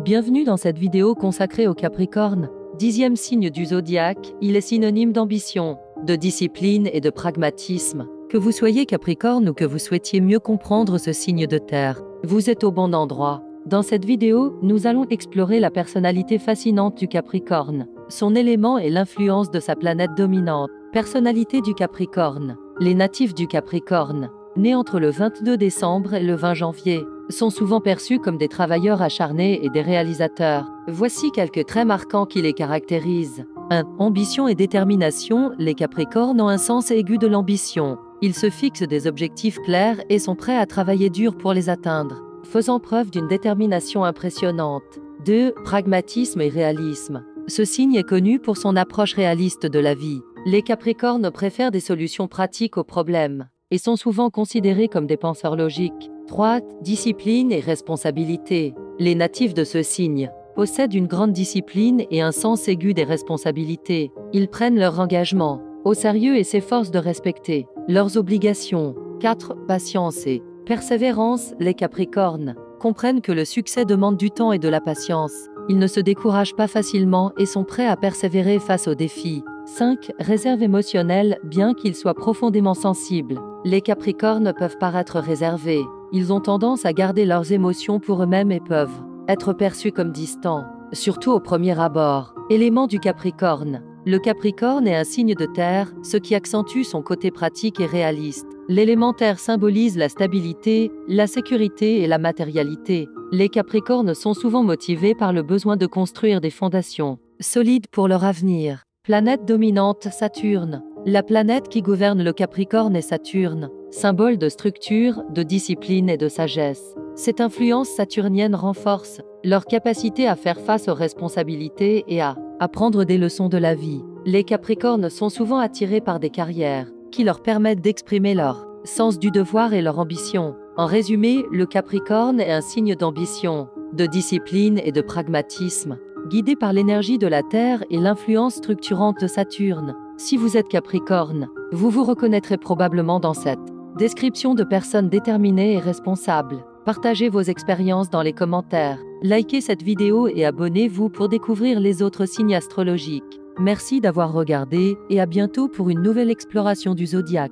Bienvenue dans cette vidéo consacrée au Capricorne. 10e signe du zodiaque, il est synonyme d'ambition, de discipline et de pragmatisme. Que vous soyez Capricorne ou que vous souhaitiez mieux comprendre ce signe de terre, vous êtes au bon endroit. Dans cette vidéo, nous allons explorer la personnalité fascinante du Capricorne, son élément et l'influence de sa planète dominante. Personnalité du Capricorne. Les natifs du Capricorne, nés entre le 22 décembre et le 20 janvier, sont souvent perçus comme des travailleurs acharnés et des réalisateurs. Voici quelques traits marquants qui les caractérisent. 1. Ambition et détermination. Les Capricornes ont un sens aigu de l'ambition. Ils se fixent des objectifs clairs et sont prêts à travailler dur pour les atteindre, faisant preuve d'une détermination impressionnante. 2. Pragmatisme et réalisme. Ce signe est connu pour son approche réaliste de la vie. Les Capricornes préfèrent des solutions pratiques aux problèmes et sont souvent considérés comme des penseurs logiques. 3. Discipline et responsabilité. Les natifs de ce signe possèdent une grande discipline et un sens aigu des responsabilités. Ils prennent leur engagement au sérieux et s'efforcent de respecter leurs obligations. 4. Patience et persévérance. Les Capricornes comprennent que le succès demande du temps et de la patience. Ils ne se découragent pas facilement et sont prêts à persévérer face aux défis. 5. Réserve émotionnelle. Bien qu'ils soient profondément sensibles, les Capricornes peuvent paraître réservés. Ils ont tendance à garder leurs émotions pour eux-mêmes et peuvent être perçus comme distants, surtout au premier abord. Élément du Capricorne. Le Capricorne est un signe de terre, ce qui accentue son côté pratique et réaliste. L'élément terre symbolise la stabilité, la sécurité et la matérialité. Les Capricornes sont souvent motivés par le besoin de construire des fondations solides pour leur avenir. Planète dominante. Saturne. La planète qui gouverne le Capricorne est Saturne, symbole de structure, de discipline et de sagesse. Cette influence saturnienne renforce leur capacité à faire face aux responsabilités et à apprendre des leçons de la vie. Les Capricornes sont souvent attirés par des carrières qui leur permettent d'exprimer leur sens du devoir et leur ambition. En résumé, le Capricorne est un signe d'ambition, de discipline et de pragmatisme, guidé par l'énergie de la Terre et l'influence structurante de Saturne. Si vous êtes Capricorne, vous vous reconnaîtrez probablement dans cette description de personnes déterminées et responsables. Partagez vos expériences dans les commentaires. Likez cette vidéo et abonnez-vous pour découvrir les autres signes astrologiques. Merci d'avoir regardé et à bientôt pour une nouvelle exploration du zodiaque.